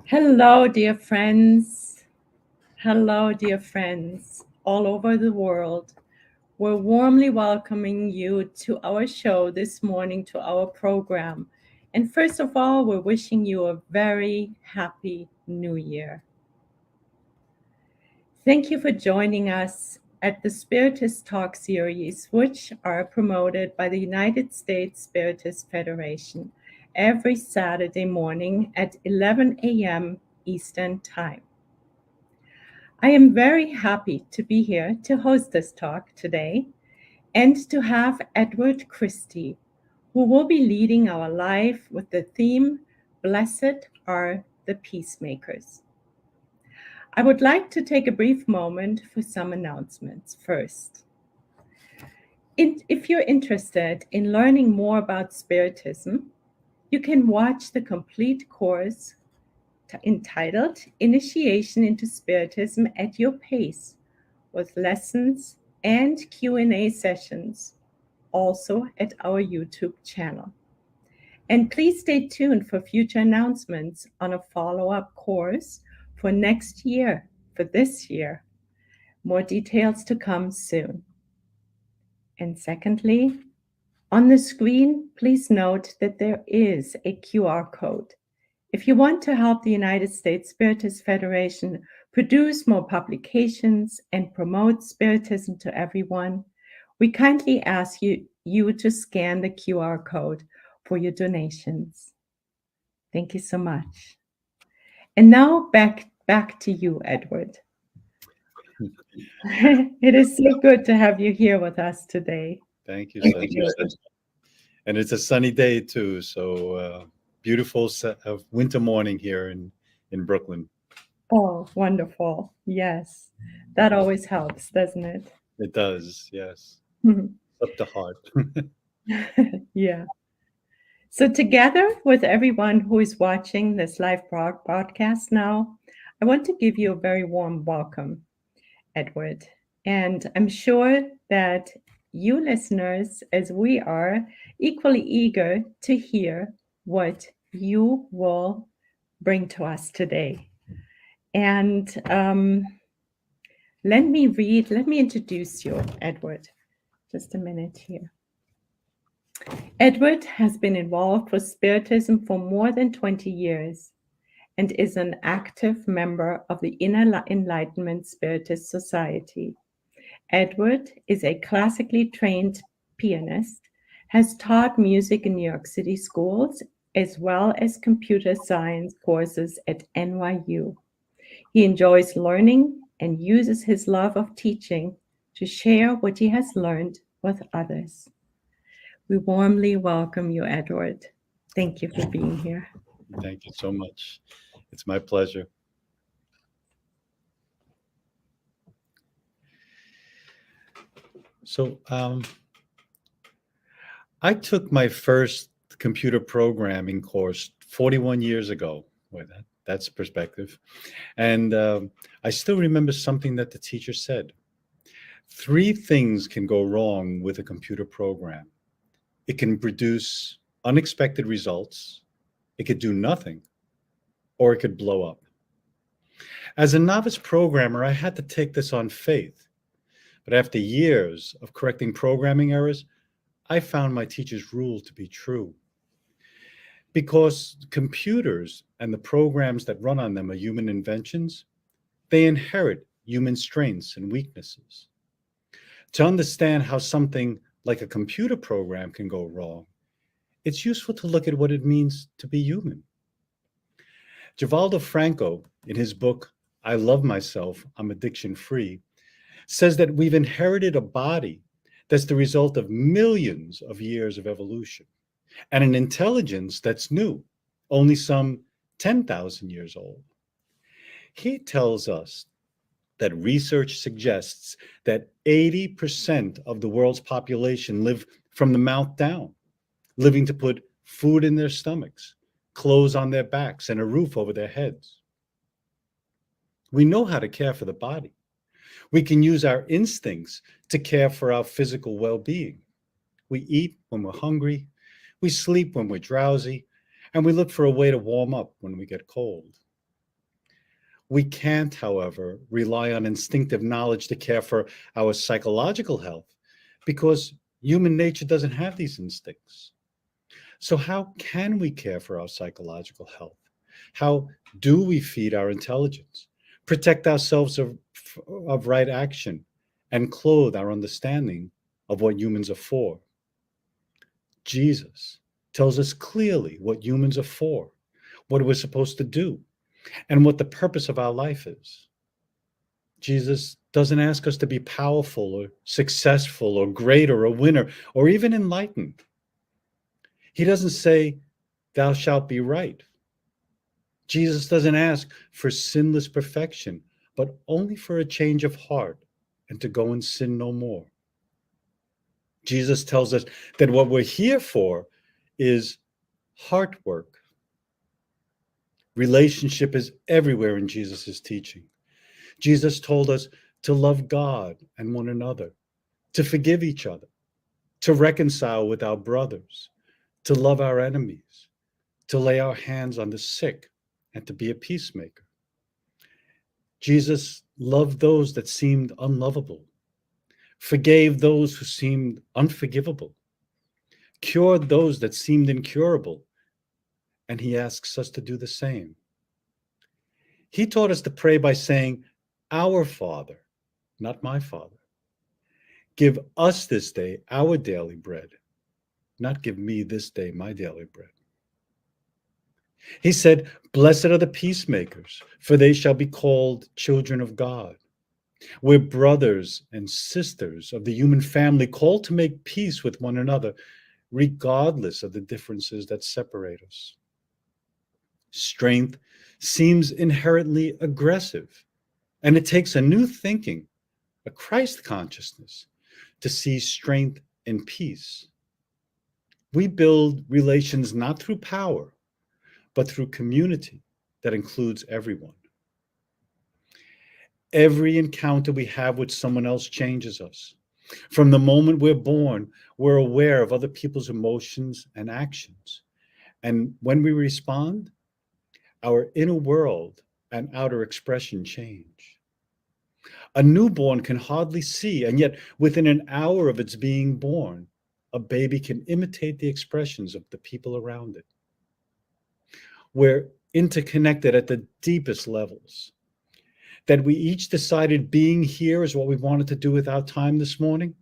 Hello, dear friends. Hello, dear friends all over the world. We're warmly welcoming you to our show this morning, to our program. And first of all, we're wishing you a very happy new year. Thank you for joining us at the Spiritist Talk series, which are promoted by the United States Spiritist Federation every Saturday morning at 11 a.m. Eastern Time. I am very happy to be here to host this talk today and to have Edward Christie, who will be leading our live with the theme, Blessed are the Peacemakers. I would like to take a brief moment for some announcements first. If you're interested in learning more about Spiritism, you can watch the complete course entitled Initiation into Spiritism at Your Pace, with lessons and Q&A sessions, also at our YouTube channel. And please stay tuned for future announcements on a follow-up course for next year, for this year. More details to come soon. And secondly, on the screen, please note that there is a QR code. If you want to help the United States Spiritist Federation produce more publications and promote Spiritism to everyone, we kindly ask you to scan the QR code for your donations. Thank you so much. And now back to you, Edward. It is so good to have you here with us today. Thank you, Sandra. And it's a sunny day too, so beautiful winter morning here in Brooklyn. Oh, wonderful. Yes. That always helps, doesn't it? It does, yes. Up the heart. Yeah. So together with everyone who is watching this live broadcast now, I want to give you a very warm welcome, Edward. And I'm sure that you listeners, as we are, equally eager to hear what you will bring to us today. And let me introduce you, Edward. Just a minute here. Edward has been involved with Spiritism for more than 20 years and is an active member of the Inner Enlightenment Spiritist Society. Edward is a classically trained pianist, has taught music in New York City schools, as well as computer science courses at NYU. He enjoys learning and uses his love of teaching to share what he has learned with others. We warmly welcome you, Edward. Thank you for being here. Thank you so much. It's my pleasure. So I took my first computer programming course 41 years ago. Boy, that's perspective. And I still remember something that the teacher said. 3 things can go wrong with a computer program. It can produce unexpected results, it could do nothing, or it could blow up. As a novice programmer, I had to take this on faith. But after years of correcting programming errors, I found my teacher's rule to be true. Because computers and the programs that run on them are human inventions, they inherit human strengths and weaknesses. To understand how something like a computer program can go wrong, it's useful to look at what it means to be human. Givaldo Franco, in his book, I Love Myself, I'm Addiction Free, says that we've inherited a body that's the result of millions of years of evolution, and an intelligence that's new, only some 10,000 years old. He tells us that research suggests that 80% of the world's population live from the mouth down, living to put food in their stomachs, clothes on their backs, and a roof over their heads. We know how to care for the body. We can use our instincts to care for our physical well-being. We eat when we're hungry, we sleep when we're drowsy, and we look for a way to warm up when we get cold. We can't, however, rely on instinctive knowledge to care for our psychological health because human nature doesn't have these instincts. So how can we care for our psychological health? How do we feed our intelligence, protect ourselves of right action, and clothe our understanding of what humans are for? Jesus tells us clearly what humans are for, what we're supposed to do, and what the purpose of our life is. Jesus doesn't ask us to be powerful or successful or great or a winner or even enlightened. He doesn't say, "Thou shalt be right." Jesus doesn't ask for sinless perfection, but only for a change of heart and to go and sin no more. Jesus tells us that what we're here for is heart work. Relationship is everywhere in Jesus' teaching. Jesus told us to love God and one another, to forgive each other, to reconcile with our brothers, to love our enemies, to lay our hands on the sick, and to be a peacemaker. Jesus loved those that seemed unlovable, forgave those who seemed unforgivable, cured those that seemed incurable, and he asks us to do the same. He taught us to pray by saying, "Our Father," not "my Father. Give us this day our daily bread," not "give me this day my daily bread." He said, "Blessed are the peacemakers, for they shall be called children of God." We're brothers and sisters of the human family, called to make peace with one another, regardless of the differences that separate us. Strength seems inherently aggressive, and it takes a new thinking, a Christ consciousness, to see strength in peace. We build relations not through power, but through community that includes everyone. Every encounter we have with someone else changes us. From the moment we're born, we're aware of other people's emotions and actions. And when we respond, our inner world and outer expression change. A newborn can hardly see, and yet within an hour of its being born, a baby can imitate the expressions of the people around it. We're interconnected at the deepest levels. That we each decided being here is what we wanted to do with our time this morning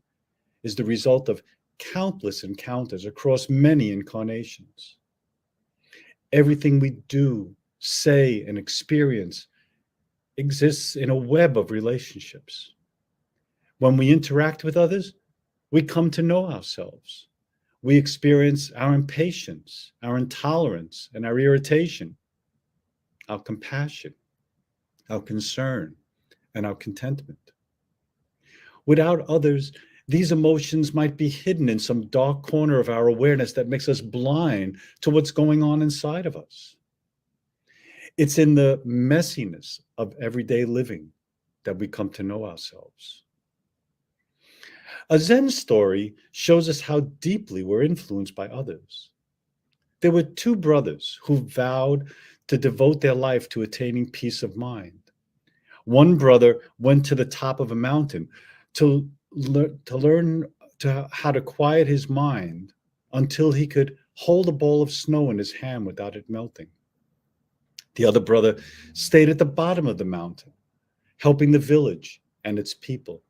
is the result of countless encounters across many incarnations. Everything we do, say, and experience exists in a web of relationships. When we interact with others, we come to know ourselves. We experience our impatience, our intolerance, and our irritation, our compassion, our concern, and our contentment. Without others, these emotions might be hidden in some dark corner of our awareness that makes us blind to what's going on inside of us. It's in the messiness of everyday living that we come to know ourselves. A Zen story shows us how deeply we're influenced by others. There were two brothers who vowed to devote their life to attaining peace of mind. One brother went to the top of a mountain to learn how to quiet his mind until he could hold a ball of snow in his hand without it melting. The other brother stayed at the bottom of the mountain, helping the village and its people.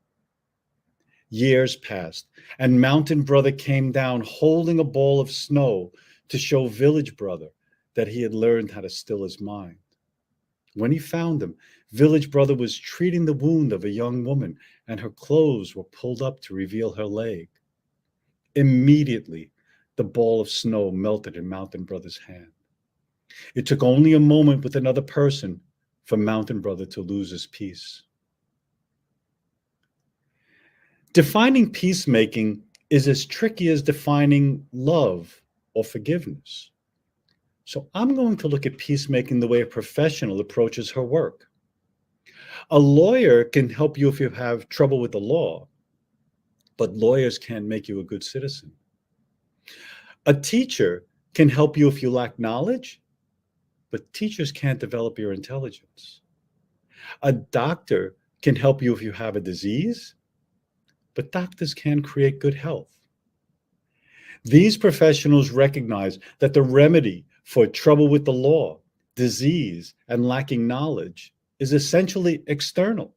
Years passed, and Mountain Brother came down holding a ball of snow to show Village Brother that he had learned how to still his mind. When he found him, Village Brother was treating the wound of a young woman, and her clothes were pulled up to reveal her leg. Immediately, the ball of snow melted in Mountain Brother's hand. It took only a moment with another person for Mountain Brother to lose his peace. Defining peacemaking is as tricky as defining love or forgiveness. So I'm going to look at peacemaking the way a professional approaches her work. A lawyer can help you if you have trouble with the law, but lawyers can't make you a good citizen. A teacher can help you if you lack knowledge, but teachers can't develop your intelligence. A doctor can help you if you have a disease, but doctors can create good health. These professionals recognize that the remedy for trouble with the law, disease, and lacking knowledge is essentially external,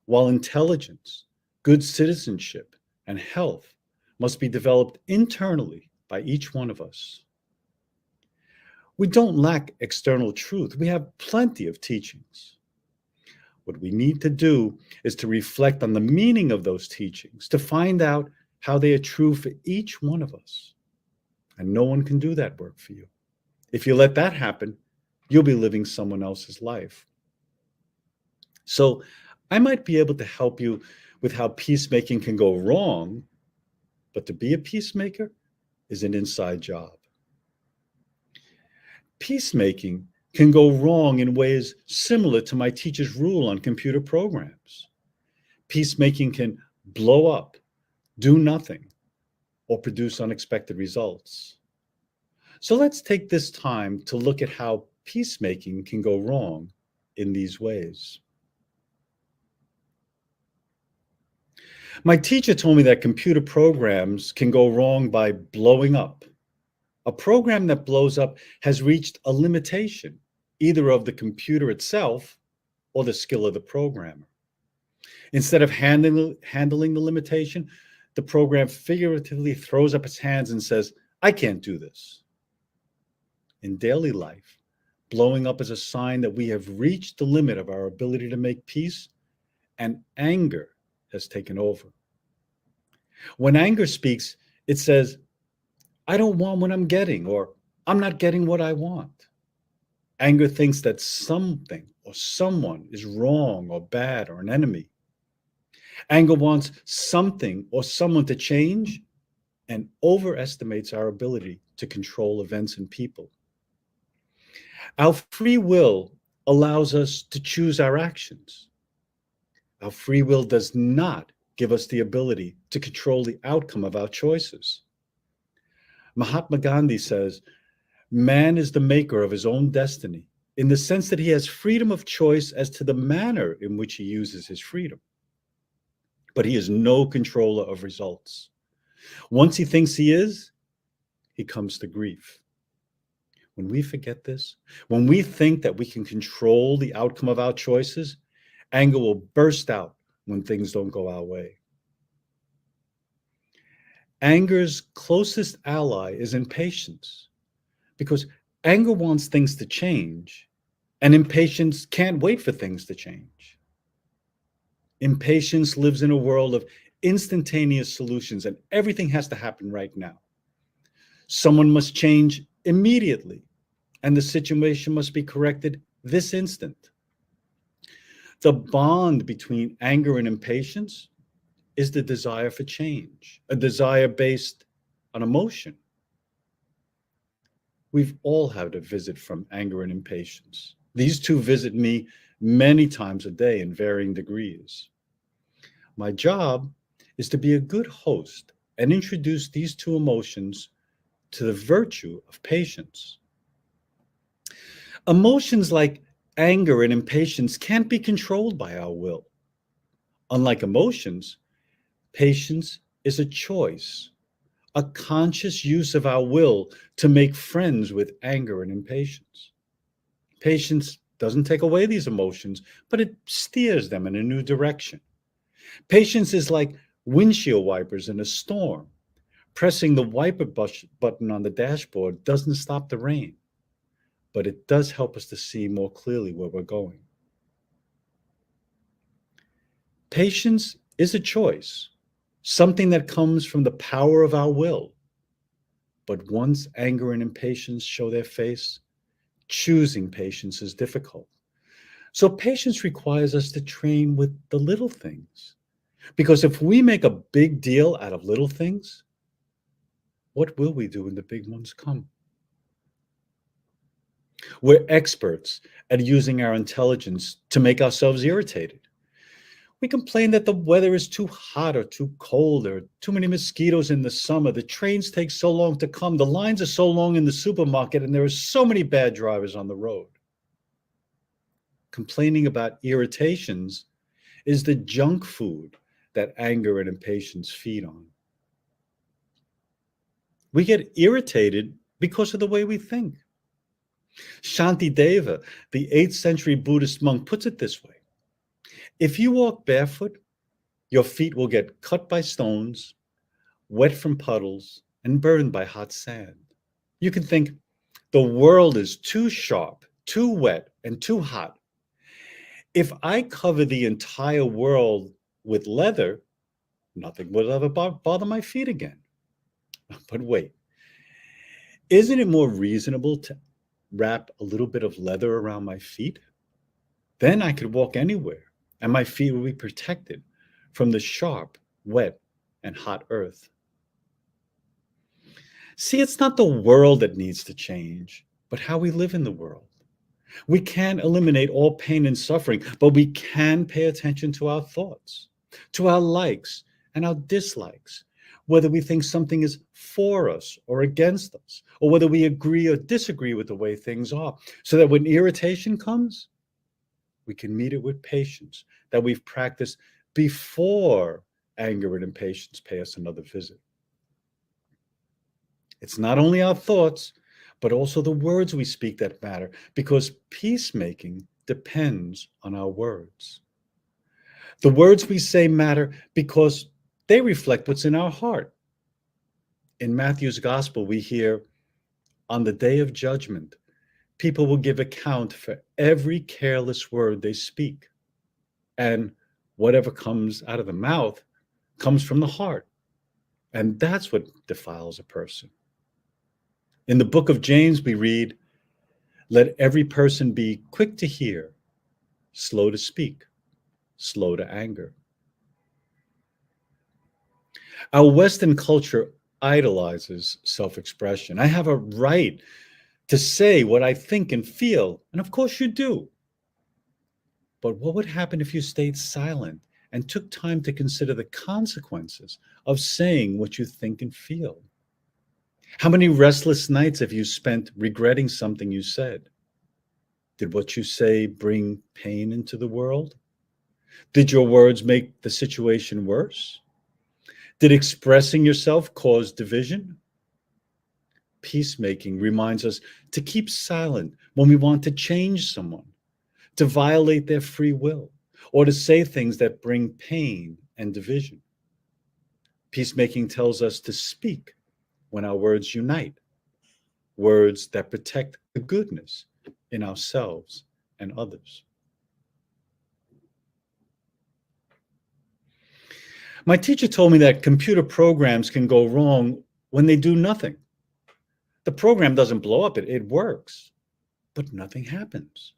while intelligence, good citizenship, and health must be developed internally by each one of us. We don't lack external truth. We have plenty of teachings. What we need to do is to reflect on the meaning of those teachings, to find out how they are true for each one of us. And no one can do that work for you. If you let that happen, you'll be living someone else's life. So I might be able to help you with how peacemaking can go wrong, but to be a peacemaker is an inside job. Peacemaking can go wrong in ways similar to my teacher's rule on computer programs. Peacemaking can blow up, do nothing, or produce unexpected results. So let's take this time to look at how peacemaking can go wrong in these ways. My teacher told me that computer programs can go wrong by blowing up. A program that blows up has reached a limitation, either of the computer itself or the skill of the programmer. Instead of handling the limitation, the program figuratively throws up its hands and says, "I can't do this." In daily life, blowing up is a sign that we have reached the limit of our ability to make peace, and anger has taken over. When anger speaks, it says, "I don't want what I'm getting," or "I'm not getting what I want." Anger thinks that something or someone is wrong or bad or an enemy. Anger wants something or someone to change and overestimates our ability to control events and people. Our free will allows us to choose our actions. Our free will does not give us the ability to control the outcome of our choices. Mahatma Gandhi says, "Man is the maker of his own destiny, in the sense that he has freedom of choice as to the manner in which he uses his freedom. But he is no controller of results. Once he thinks he is, he comes to grief." When we forget this, when we think that we can control the outcome of our choices, anger will burst out when things don't go our way. Anger's closest ally is impatience, because anger wants things to change, and impatience can't wait for things to change. Impatience lives in a world of instantaneous solutions, and everything has to happen right now. Someone must change immediately, and the situation must be corrected this instant. The bond between anger and impatience is the desire for change, a desire based on emotion. We've all had a visit from anger and impatience. These two visit me many times a day in varying degrees. My job is to be a good host and introduce these two emotions to the virtue of patience. Emotions like anger and impatience can't be controlled by our will. Unlike emotions, patience is a choice, a conscious use of our will to make friends with anger and impatience. Patience doesn't take away these emotions, but it steers them in a new direction. Patience is like windshield wipers in a storm. Pressing the wiper button on the dashboard doesn't stop the rain, but it does help us to see more clearly where we're going. Patience is a choice, something that comes from the power of our will. But once anger and impatience show their face, choosing patience is difficult. So patience requires us to train with the little things. Because if we make a big deal out of little things, what will we do when the big ones come? We're experts at using our intelligence to make ourselves irritated. We complain that the weather is too hot or too cold, or too many mosquitoes in the summer. The trains take so long to come. The lines are so long in the supermarket, and there are so many bad drivers on the road. complaining about irritations is the junk food that anger and impatience feed on. We get irritated because of the way we think. Shantideva, the 8th century Buddhist monk, puts it this way: if you walk barefoot, your feet will get cut by stones, wet from puddles, and burned by hot sand. You can think, the world is too sharp, too wet, and too hot. If I cover the entire world with leather, nothing will ever bother my feet again. But wait, isn't it more reasonable to wrap a little bit of leather around my feet? Then I could walk anywhere, and my feet will be protected from the sharp, wet, and hot earth. See, it's not the world that needs to change, but how we live in the world. We can't eliminate all pain and suffering, but we can pay attention to our thoughts, to our likes and our dislikes, whether we think something is for us or against us, or whether we agree or disagree with the way things are, so that when irritation comes, we can meet it with patience that we've practiced before anger and impatience pay us another visit. It's not only our thoughts, but also the words we speak that matter, because peacemaking depends on our words. The words we say matter because they reflect what's in our heart. In Matthew's gospel, we hear, on the day of judgment, people will give account for every careless word they speak. And whatever comes out of the mouth comes from the heart. And that's what defiles a person. In the book of James, we read, let every person be quick to hear, slow to speak, slow to anger. Our Western culture idolizes self-expression. I have a right to say what I think and feel, and of course you do. But what would happen if you stayed silent and took time to consider the consequences of saying what you think and feel? How many restless nights have you spent regretting something you said? Did what you say bring pain into the world? Did your words make the situation worse? Did expressing yourself cause division? Peacemaking reminds us to keep silent when we want to change someone, to violate their free will, or to say things that bring pain and division. Peacemaking tells us to speak when our words unite, words that protect the goodness in ourselves and others. My teacher told me that computer programs can go wrong when they do nothing. The program doesn't blow up, it works, but nothing happens.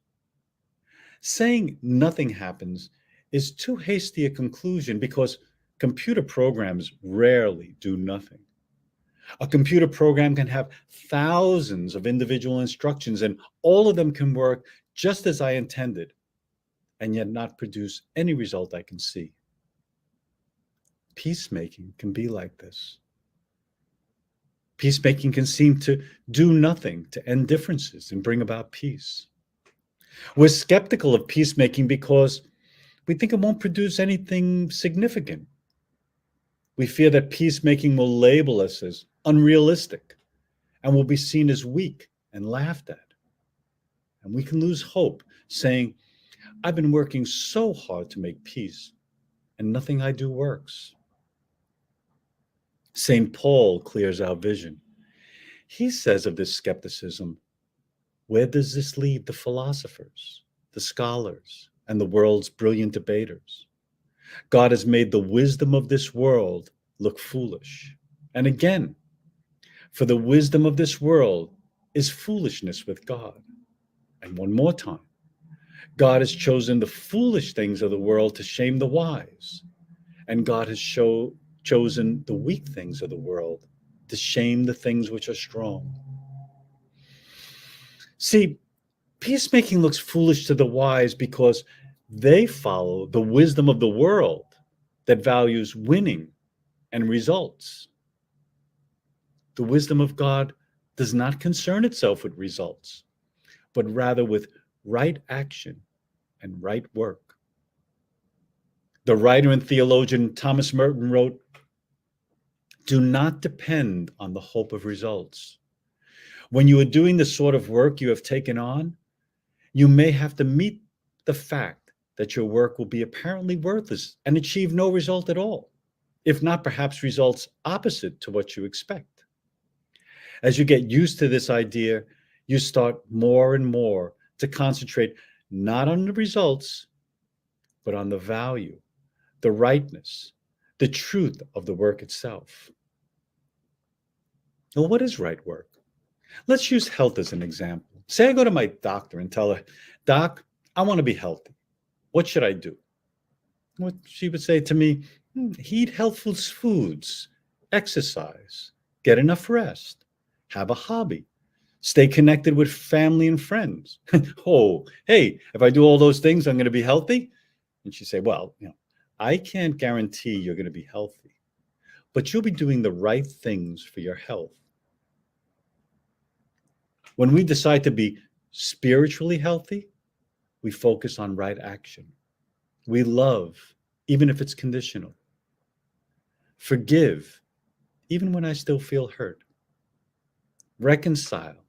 Saying nothing happens is too hasty a conclusion because computer programs rarely do nothing. A computer program can have thousands of individual instructions, and all of them can work just as I intended, and yet not produce any result I can see. Peacemaking can be like this. Peacemaking can seem to do nothing to end differences and bring about peace. We're skeptical of peacemaking because we think it won't produce anything significant. We fear that peacemaking will label us as unrealistic and will be seen as weak and laughed at. And we can lose hope, saying, I've been working so hard to make peace, and nothing I do works. St. Paul clears our vision. He says of this skepticism, where does this leave the philosophers, the scholars, and the world's brilliant debaters? God has made the wisdom of this world look foolish. And again, for the wisdom of this world is foolishness with God. And one more time, God has chosen the foolish things of the world to shame the wise. And God has chosen the weak things of the world to shame the things which are strong. See, peacemaking looks foolish to the wise because they follow the wisdom of the world that values winning and results. The wisdom of God does not concern itself with results, but rather with right action and right work. The writer and theologian Thomas Merton wrote, "Do not depend on the hope of results. When you are doing the sort of work you have taken on, you may have to meet the fact that your work will be apparently worthless and achieve no result at all, if not perhaps results opposite to what you expect. As you get used to this idea, you start more and more to concentrate not on the results, but on the value, the rightness, the truth of the work itself." Well, what is right work? Let's use health as an example. Say I go to my doctor and tell her, "Doc, I want to be healthy. What should I do?" What she would say to me, "Eat healthful foods, exercise, get enough rest, have a hobby, stay connected with family and friends." Oh, hey, if I do all those things, I'm going to be healthy? And she'd say, "Well, I can't guarantee you're going to be healthy, but you'll be doing the right things for your health." When we decide to be spiritually healthy, we focus on right action. We love, even if it's conditional. Forgive, even when I still feel hurt. Reconcile,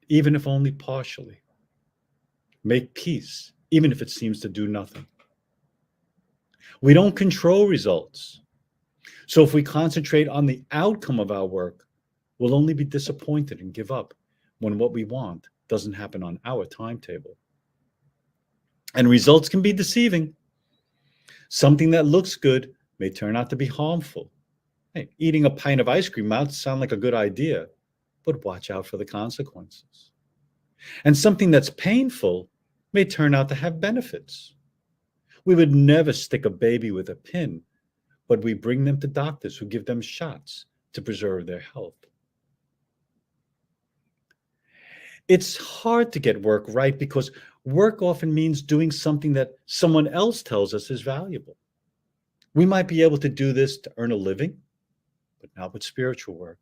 even if only partially. Make peace, even if it seems to do nothing. We don't control results. So if we concentrate on the outcome of our work, we'll only be disappointed and give up when what we want doesn't happen on our timetable. And results can be deceiving. Something that looks good may turn out to be harmful. Hey, eating a pint of ice cream might sound like a good idea, but watch out for the consequences. And something that's painful may turn out to have benefits. We would never stick a baby with a pin, but we bring them to doctors who give them shots to preserve their health. It's hard to get work right because work often means doing something that someone else tells us is valuable. We might be able to do this to earn a living, but not with spiritual work.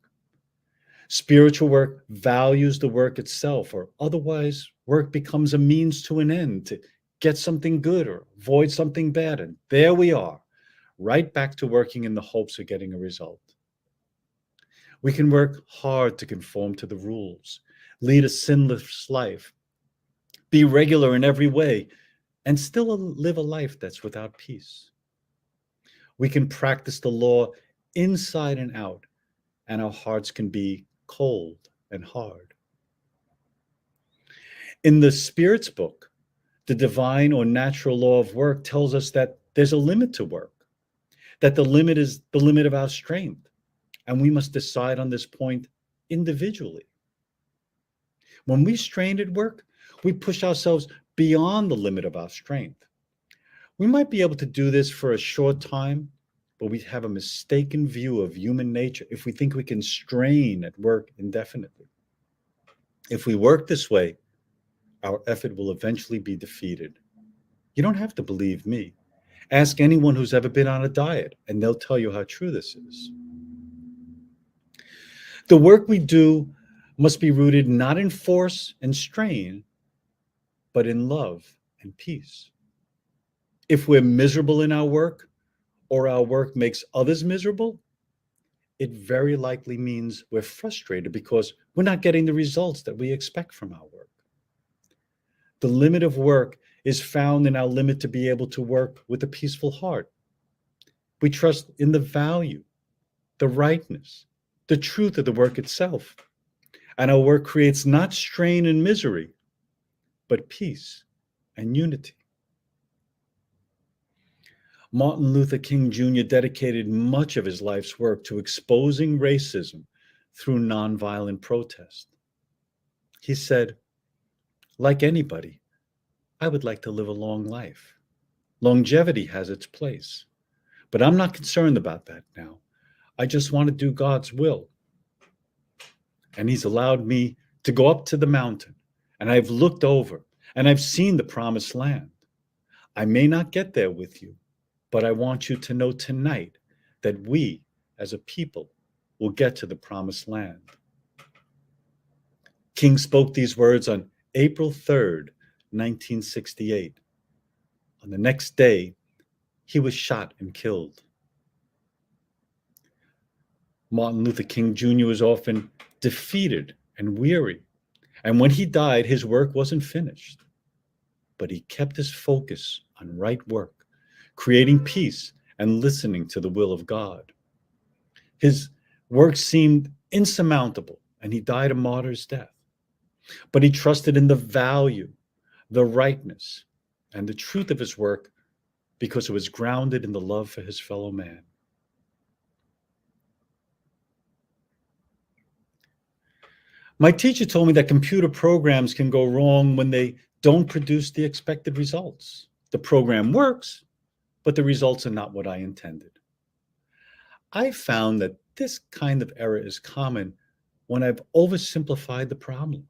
Spiritual work values the work itself, or otherwise work becomes a means to an end to get something good or avoid something bad. And there we are, right back to working in the hopes of getting a result. We can work hard to conform to the rules, lead a sinless life, be regular in every way, and still live a life that's without peace. We can practice the law inside and out, and our hearts can be cold and hard. In the Spirit's book, the divine or natural law of work tells us that there's a limit to work, that the limit is the limit of our strength, and we must decide on this point individually. When we strain at work, we push ourselves beyond the limit of our strength. We might be able to do this for a short time, but we have a mistaken view of human nature if we think we can strain at work indefinitely. If we work this way, our effort will eventually be defeated. You don't have to believe me. Ask anyone who's ever been on a diet, and they'll tell you how true this is. The work we do must be rooted not in force and strain, but in love and peace. If we're miserable in our work, or our work makes others miserable, it very likely means we're frustrated because we're not getting the results that we expect from our work. The limit of work is found in our limit to be able to work with a peaceful heart. We trust in the value, the rightness, the truth of the work itself. And our work creates not strain and misery, but peace and unity. Martin Luther King Jr. dedicated much of his life's work to exposing racism through nonviolent protest. He said, "Like anybody, I would like to live a long life. Longevity has its place, but I'm not concerned about that now. I just want to do God's will. And he's allowed me to go up to the mountain, and I've looked over, and I've seen the promised land. I may not get there with you, but I want you to know tonight that we, as a people, will get to the promised land." King spoke these words on April 3rd, 1968, On the next day, he was shot and killed. Martin Luther King Jr. was often defeated and weary, and when he died, his work wasn't finished. But he kept his focus on right work, creating peace and listening to the will of God. His work seemed insurmountable, and he died a martyr's death. But he trusted in the value, the rightness, and the truth of his work because it was grounded in the love for his fellow man. My teacher told me that computer programs can go wrong when they don't produce the expected results. The program works, but the results are not what I intended. I found that this kind of error is common when I've oversimplified the problem.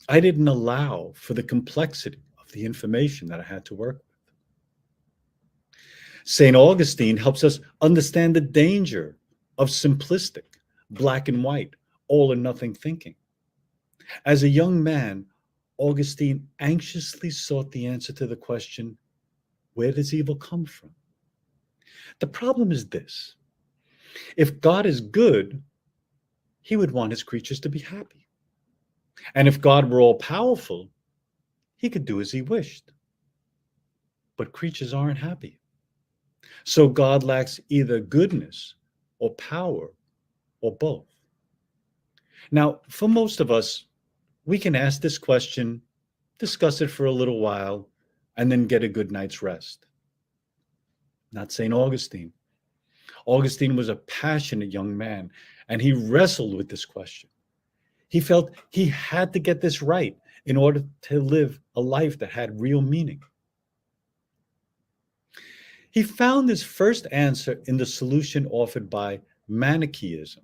I didn't allow for the complexity of the information that I had to work with. St. Augustine helps us understand the danger of simplistic, black and white, all or nothing thinking. As a young man, Augustine anxiously sought the answer to the question, where does evil come from? The problem is this: if God is good, he would want his creatures to be happy. And if God were all powerful, he could do as he wished. But creatures aren't happy. So God lacks either goodness or power or both. Now, for most of us, we can ask this question, discuss it for a little while, and then get a good night's rest. Not St. Augustine. Augustine was a passionate young man, and he wrestled with this question. He felt he had to get this right in order to live a life that had real meaning. He found his first answer in the solution offered by Manichaeism.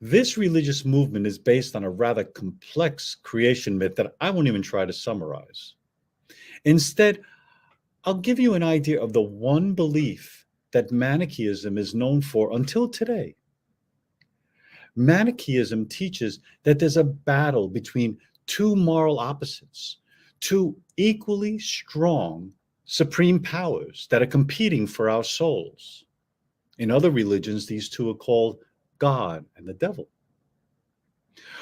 This religious movement is based on a rather complex creation myth that I won't even try to summarize. Instead, I'll give you an idea of the one belief that Manichaeism is known for until today. Manichaeism teaches that there's a battle between two moral opposites, two equally strong supreme powers that are competing for our souls. In other religions, these two are called God and the devil.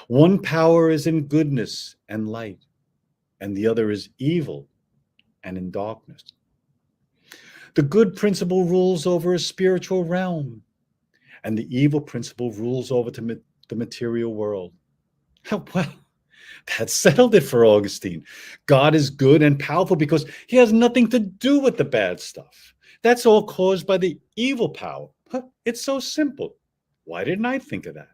One power is in goodness and light, and the other is evil and in darkness. The good principle rules over a spiritual realm, and the evil principle rules over the material world. Well, that settled it for Augustine. God is good and powerful because he has nothing to do with the bad stuff. That's all caused by the evil power. It's so simple. Why didn't I think of that?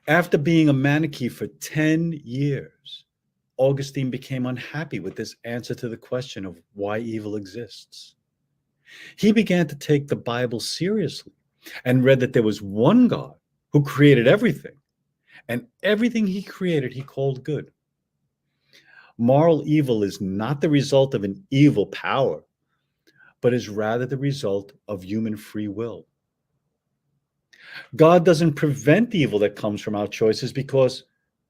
After being a Manichae for 10 years, Augustine became unhappy with this answer to the question of why evil exists. He began to take the Bible seriously and read that there was one God who created everything, and everything he created he called good. Moral evil is not the result of an evil power, but is rather the result of human free will. God doesn't prevent the evil that comes from our choices because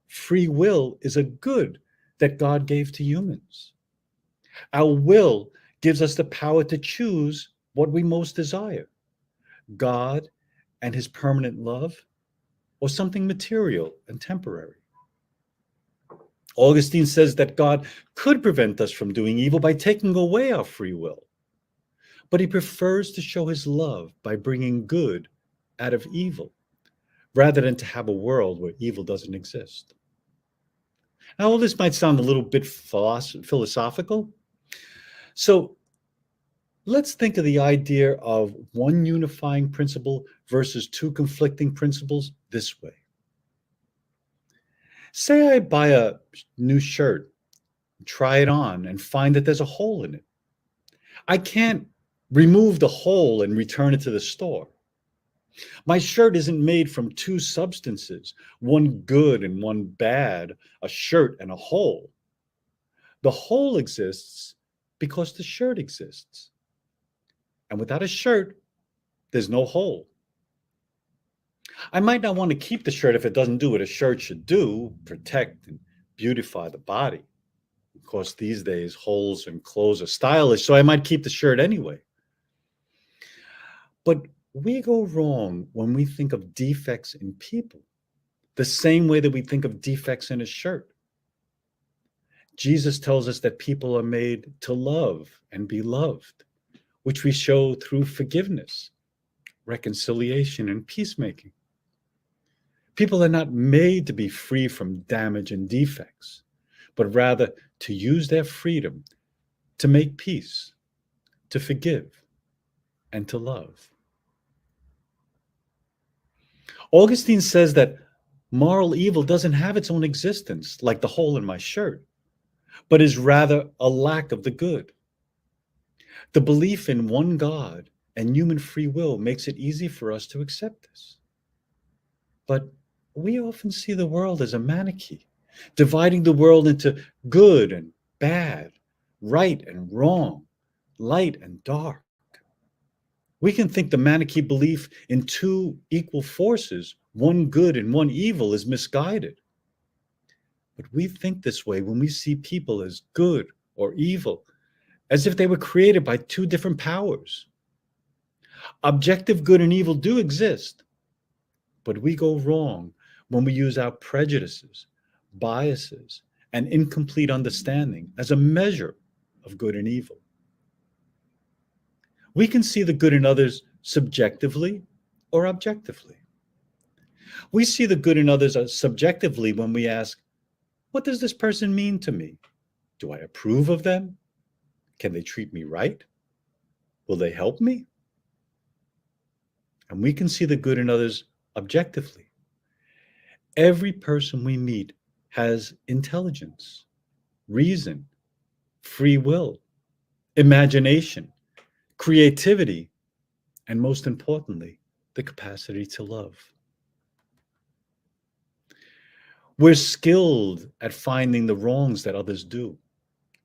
free will is a good that God gave to humans. Our will gives us the power to choose what we most desire, God and his permanent love, or something material and temporary. Augustine says that God could prevent us from doing evil by taking away our free will, but he prefers to show his love by bringing good out of evil, rather than to have a world where evil doesn't exist. Now, all this might sound a little bit philosophical. So let's think of the idea of one unifying principle versus two conflicting principles this way. Say I buy a new shirt, try it on, and find that there's a hole in it. I can't remove the hole and return it to the store. My shirt isn't made from two substances, one good and one bad, a shirt and a hole. The hole exists because the shirt exists. And without a shirt, there's no hole. I might not want to keep the shirt if it doesn't do what a shirt should do, protect and beautify the body. Of course, these days, holes in clothes are stylish, so I might keep the shirt anyway. But we go wrong when we think of defects in people the same way that we think of defects in a shirt. Jesus tells us that people are made to love and be loved, which we show through forgiveness, reconciliation, and peacemaking. People are not made to be free from damage and defects, but rather to use their freedom to make peace, to forgive, and to love. Augustine says that moral evil doesn't have its own existence, like the hole in my shirt, but is rather a lack of the good. The belief in one God and human free will makes it easy for us to accept this. But we often see the world as a manichae, dividing the world into good and bad, right and wrong, light and dark. We can think the manichae belief in two equal forces, one good and one evil, is misguided. But we think this way when we see people as good or evil, as if they were created by two different powers. Objective good and evil do exist, but we go wrong when we use our prejudices, biases, and incomplete understanding as a measure of good and evil. We can see the good in others subjectively or objectively. We see the good in others subjectively when we ask, what does this person mean to me? Do I approve of them? Can they treat me right? Will they help me? And we can see the good in others objectively. Every person we meet has intelligence, reason, free will, imagination, creativity, and most importantly, the capacity to love. We're skilled at finding the wrongs that others do,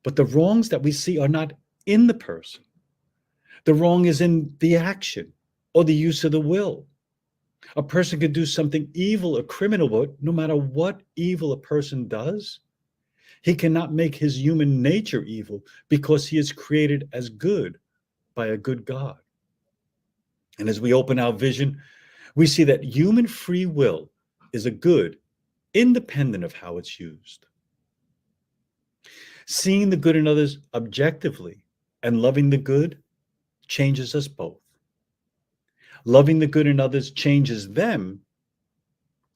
but the wrongs that we see are not in the person. The wrong is in the action or the use of the will. A person could do something evil or criminal, but no matter what evil a person does, he cannot make his human nature evil because he is created as good by a good God. And as we open our vision, we see that human free will is a good independent of how it's used. Seeing the good in others objectively and loving the good changes us both. Loving the good in others changes them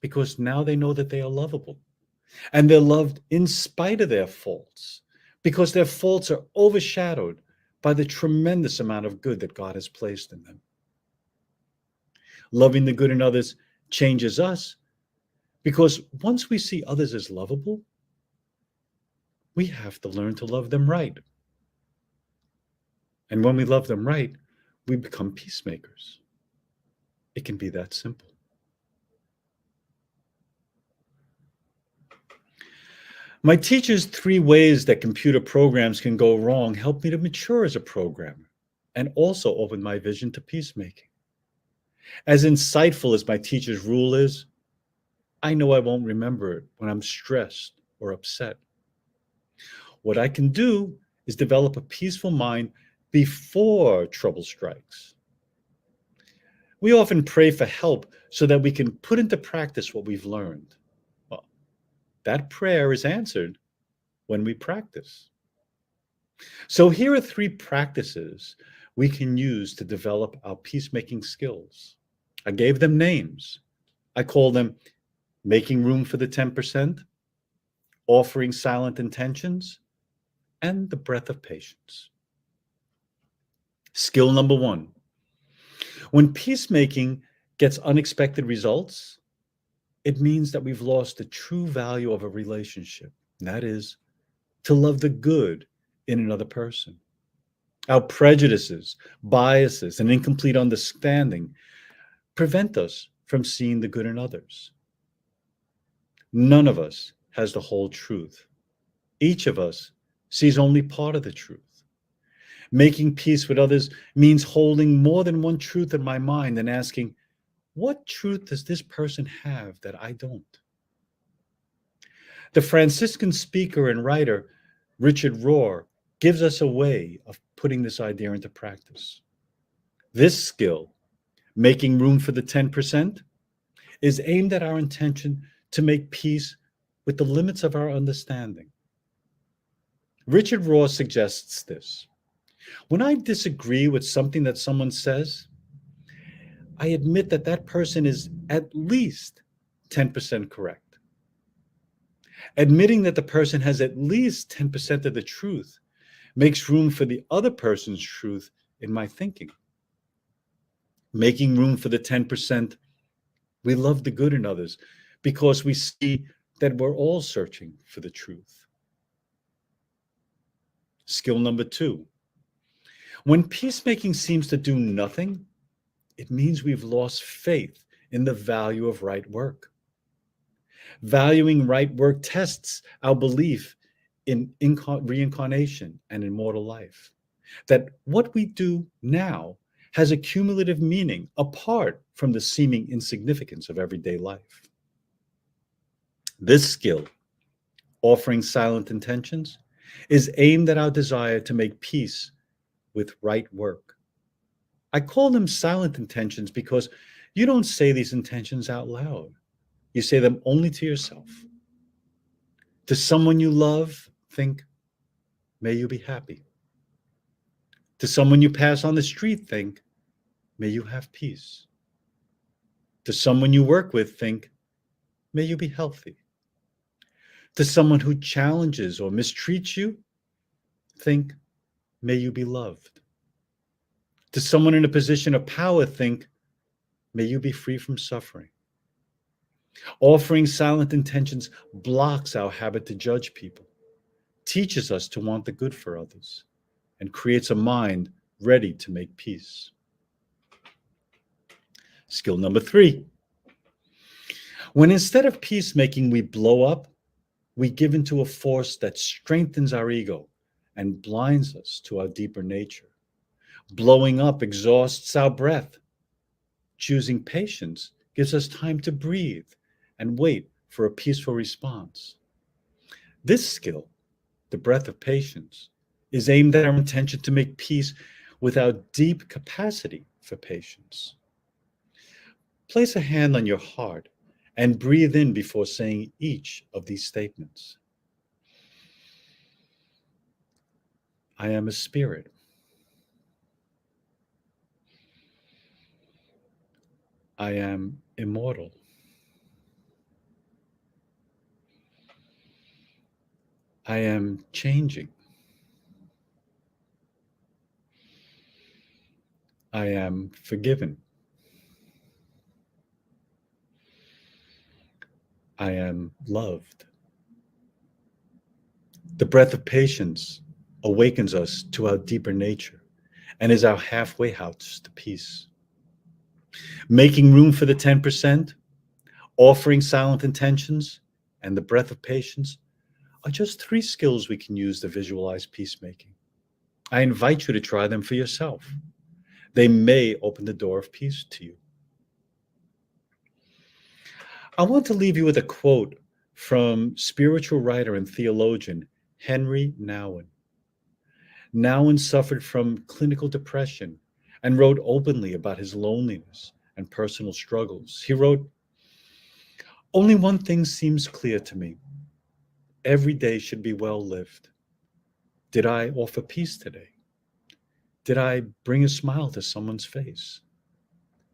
because now they know that they are lovable and they're loved in spite of their faults, because their faults are overshadowed by the tremendous amount of good that God has placed in them. Loving the good in others changes us because once we see others as lovable, we have to learn to love them right. And when we love them right, we become peacemakers. It can be that simple. My teacher's 3 ways that computer programs can go wrong helped me to mature as a programmer and also opened my vision to peacemaking. As insightful as my teacher's rule is, I know I won't remember it when I'm stressed or upset. What I can do is develop a peaceful mind before trouble strikes. We often pray for help so that we can put into practice what we've learned. Well, that prayer is answered when we practice. So here are 3 practices we can use to develop our peacemaking skills. I gave them names. I call them making room for the 10%, offering silent intentions, and the breath of patience. Skill number 1. When peacemaking gets unexpected results, it means that we've lost the true value of a relationship, and that is to love the good in another person. Our prejudices, biases, and incomplete understanding prevent us from seeing the good in others. None of us has the whole truth. Each of us sees only part of the truth. Making peace with others means holding more than one truth in my mind and asking, what truth does this person have that I don't? The Franciscan speaker and writer Richard Rohr gives us a way of putting this idea into practice. This skill, making room for the 10%, is aimed at our intention to make peace with the limits of our understanding. Richard Rohr suggests this. When I disagree with something that someone says, I admit that that person is at least 10% correct. Admitting that the person has at least 10% of the truth makes room for the other person's truth in my thinking. Making room for the 10%, we love the good in others because we see that we're all searching for the truth. Skill number 2. When peacemaking seems to do nothing, it means we've lost faith in the value of right work. Valuing right work tests our belief in reincarnation and immortal life, that what we do now has a cumulative meaning apart from the seeming insignificance of everyday life. This skill, offering silent intentions, is aimed at our desire to make peace with right work. I call them silent intentions because you don't say these intentions out loud. You say them only to yourself. To someone you love, think, may you be happy. To someone you pass on the street, think, may you have peace. To someone you work with, think, may you be healthy. To someone who challenges or mistreats you, think, may you be loved. To someone in a position of power, think, may you be free from suffering. Offering silent intentions blocks our habit to judge people, teaches us to want the good for others, and creates a mind ready to make peace. Skill number 3. When instead of peacemaking we blow up, we give into a force that strengthens our ego and blinds us to our deeper nature. Blowing up exhausts our breath. Choosing patience gives us time to breathe and wait for a peaceful response. This skill, the breath of patience, is aimed at our intention to make peace with our deep capacity for patience. Place a hand on your heart and breathe in before saying each of these statements. I am a spirit. I am immortal. I am changing. I am forgiven. I am loved. The breath of patience awakens us to our deeper nature and is our halfway house to peace. Making room for the 10%, offering silent intentions, and the breath of patience are just 3 skills we can use to visualize peacemaking. I invite you to try them for yourself. They may open the door of peace to you. I want to leave you with a quote from spiritual writer and theologian Henry Nouwen. Nouwen suffered from clinical depression and wrote openly about his loneliness and personal struggles. He wrote, "Only one thing seems clear to me. Every day should be well lived. Did I offer peace today? Did I bring a smile to someone's face?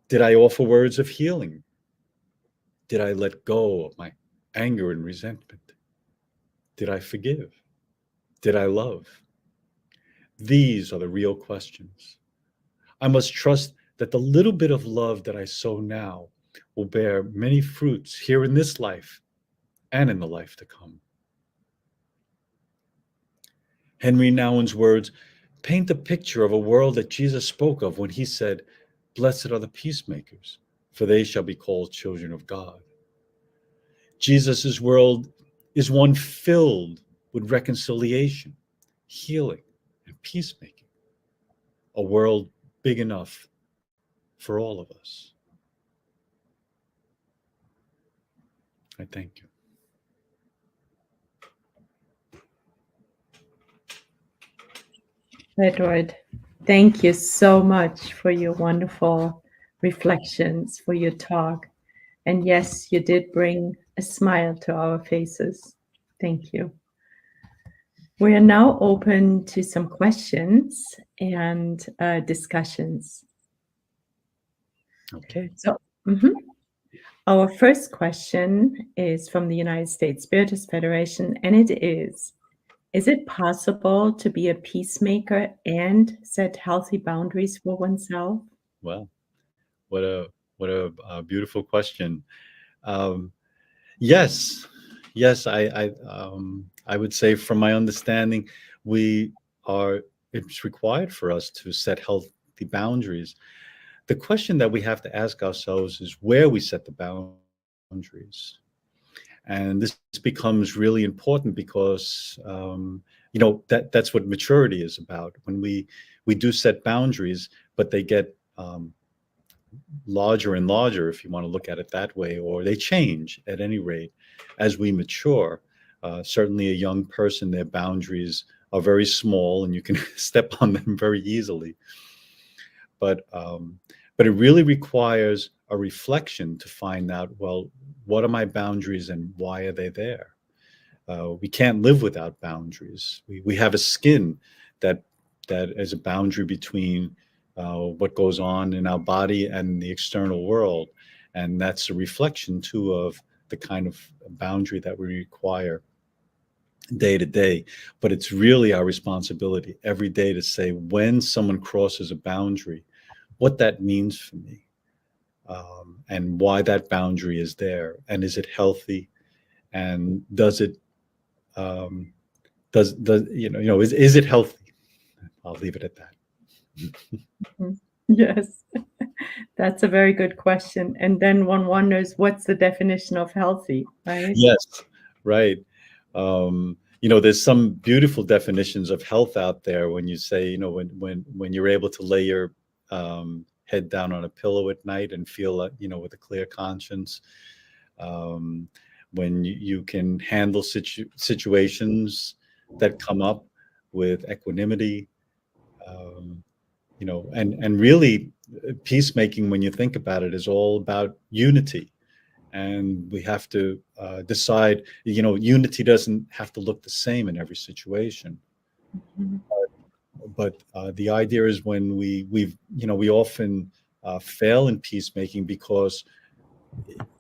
Did I offer words of healing? Did I let go of my anger and resentment? Did I forgive? Did I love?" These are the real questions. I must trust that the little bit of love that I sow now will bear many fruits here in this life and in the life to come. Henry Nouwen's words paint a picture of a world that Jesus spoke of when he said, "Blessed are the peacemakers, for they shall be called children of God." Jesus' world is one filled with reconciliation, healing, and peacemaking. A world big enough for all of us. I thank you. Edward, thank you so much for your wonderful reflections, for your talk. And yes, you did bring a smile to our faces. Thank you. We are now open to some questions and discussions. Okay. So, our first question is from the United States Spiritist Federation, and it is it possible to be a peacemaker and set healthy boundaries for oneself? Well, what a beautiful question. Yes, I would say, from my understanding, it's required for us to set healthy boundaries. The question that we have to ask ourselves is where we set the boundaries. And this becomes really important because, that's what maturity is about. When we do set boundaries, but they get larger and larger, if you want to look at it that way, or they change at any rate as we mature. Certainly a young person, their boundaries are very small and you can step on them very easily. But it really requires a reflection to find out, well, what are my boundaries and why are they there? We can't live without boundaries. We have a skin that is a boundary between what goes on in our body and the external world. And that's a reflection too of the kind of boundary that we require day to day. But it's really our responsibility every day to say, when someone crosses a boundary, what that means for me, and why that boundary is there, and is it healthy, and does it is it healthy? I'll leave it at that. Yes, that's a very good question. And then one wonders, what's the definition of healthy, right? Yes, right. There's some beautiful definitions of health out there when you say, when you're able to lay your head down on a pillow at night and feel, with a clear conscience, when you can handle situations that come up with equanimity, and really peacemaking, when you think about it, is all about unity. And we have to decide, unity doesn't have to look the same in every situation. But the idea is when we often fail in peacemaking because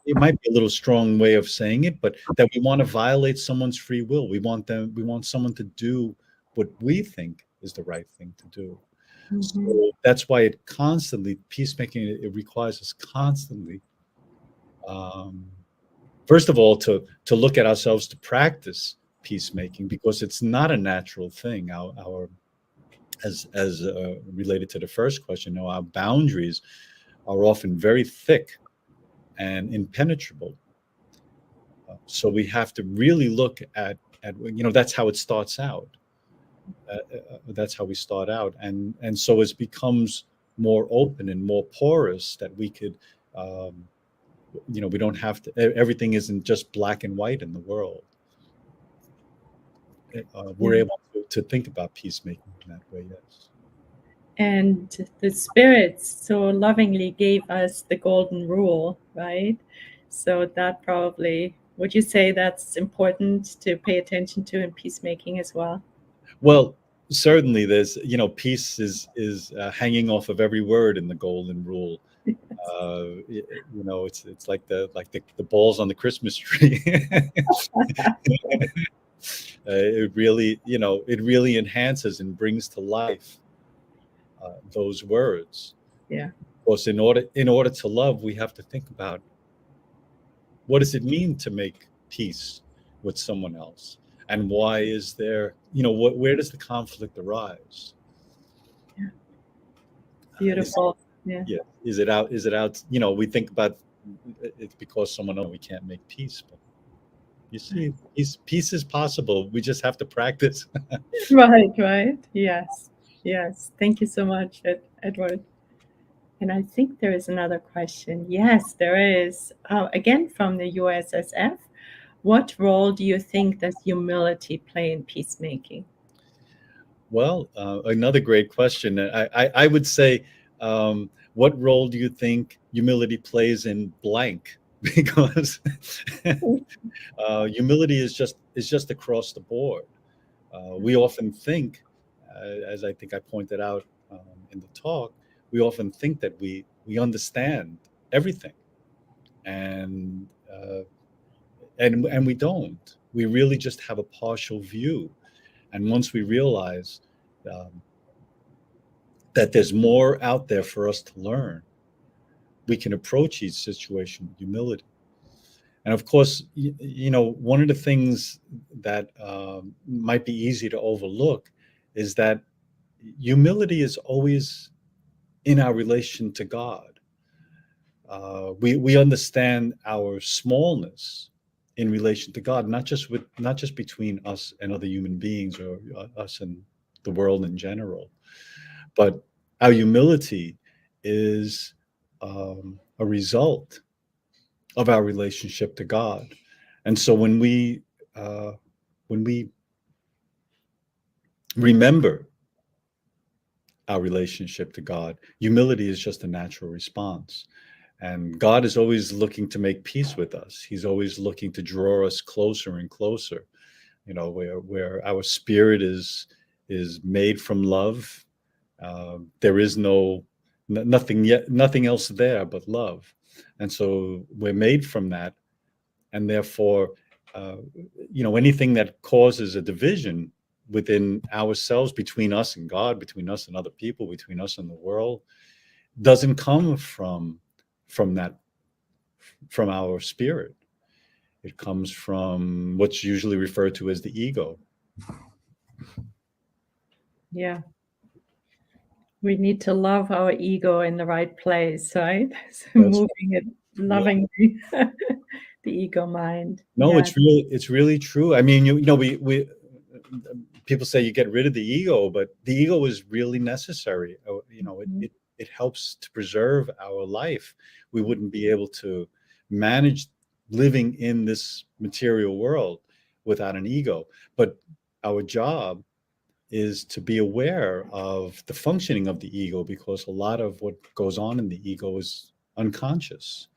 it might be a little strong way of saying it, but that we want to violate someone's free will. We want someone to do what we think is the right thing to do. So that's why peacemaking, it requires us constantly, first of all, to look at ourselves, to practice peacemaking, because it's not a natural thing. As related to the first question, our boundaries are often very thick and impenetrable. So we have to really look at that's how it starts out. That's how we start out, and so it becomes more open and more porous, that we could, we don't have to. Everything isn't just black and white in the world. We're able to think about peacemaking in that way. Yes. And the spirits so lovingly gave us the golden rule, right? So that probably, would you say that's important to pay attention to in peacemaking as well? Well, certainly there's, peace is hanging off of every word in the golden rule. It's like the balls on the Christmas tree. It really enhances and brings to life those words. Yeah. Of course, in order to love, we have to think about, what does it mean to make peace with someone else, and why is there, where does the conflict arise? Yeah. Beautiful. Yeah. Is it out? We think about it's because someone we can't make peace, but you see, peace is possible. We just have to practice. Right. Yes. Thank you so much, Edward. And I think there is another question. Yes, there is. Again, from the USSF. What role do you think does humility play in peacemaking? Well, another great question. I would say, what role do you think humility plays in blank? Because humility is just across the board. We often think, as I think I pointed out in the talk, we often think that we understand everything, and and we don't. We really just have a partial view. And once we realize that there's more out there for us to learn, we can approach each situation with humility. And of course, one of the things that might be easy to overlook is that humility is always in our relation to God. We understand our smallness in relation to God, not just between us and other human beings, or us and the world in general, but our humility is a result of our relationship to God. And so when we remember our relationship to God, humility is just a natural response. And God is always looking to make peace with us. He's always looking to draw us closer and closer, where our spirit is made from love. There is nothing else there but love. And so we're made from that. And therefore, anything that causes a division within ourselves, between us and God, between us and other people, between us and the world, doesn't come from our spirit. It comes from what's usually referred to as the ego. Yeah. We need to love our ego in the right place, right? So moving it, loving the ego mind. No, Yeah. it's really true. I mean, we people say you get rid of the ego, but the ego is really necessary. It helps to preserve our life. We wouldn't be able to manage living in this material world without an ego. But our job is to be aware of the functioning of the ego, because a lot of what goes on in the ego is unconscious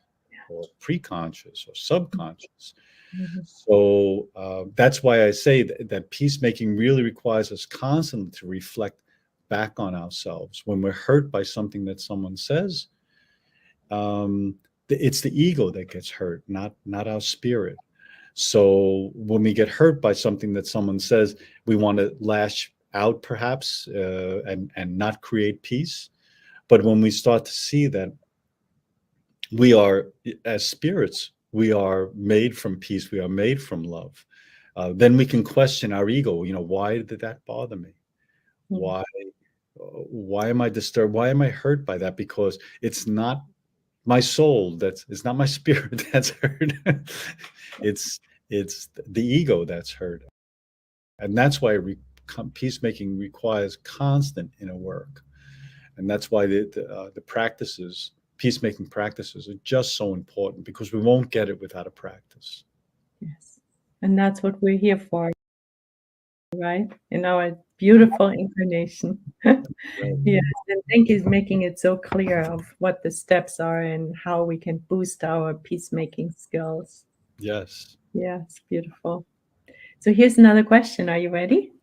or preconscious or subconscious. Mm-hmm. So that's why I say that peacemaking really requires us constantly to reflect back on ourselves. When we're hurt by something that someone says, it's the ego that gets hurt, not our spirit. So when we get hurt by something that someone says, we want to lash out perhaps and not create peace. But when we start to see that we are, as spirits, we are made from peace, we are made from love, then we can question our ego. Why did that bother me? Why am I disturbed? Why am I hurt by that? Because it's not my soul, it's not my spirit that's hurt. it's the ego that's hurt. And that's why peacemaking requires constant inner work. And that's why the practices, peacemaking practices, are just so important, because we won't get it without a practice. Yes. And that's what we're here for, right? In our beautiful incarnation. Yes. And thank you for making it so clear of what the steps are and how we can boost our peacemaking skills. Yes. Yes, beautiful. So here's another question. Are you ready?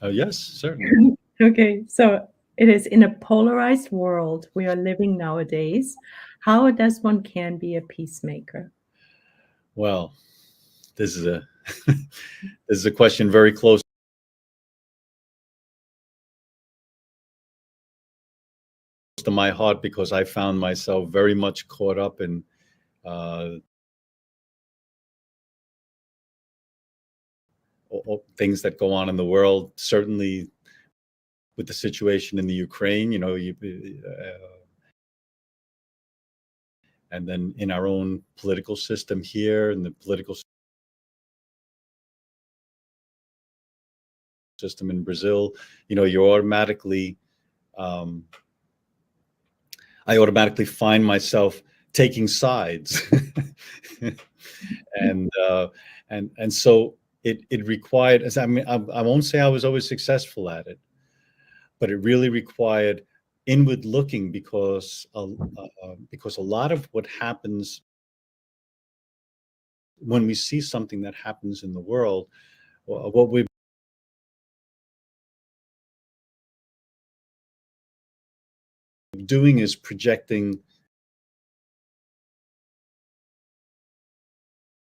Yes, certainly. Okay, so it is: in a polarized world we are living nowadays, how does one can be a peacemaker? Well, this is a question very close to my heart, because I found myself very much caught up in things that go on in the world. Certainly with the situation in the Ukraine, and then in our own political system here, and the political system in Brazil, you automatically, I automatically find myself taking sides. and so it required, I won't say I was always successful at it, but it really required inward looking, because a lot of what happens when we see something that happens in the world, what we're doing is projecting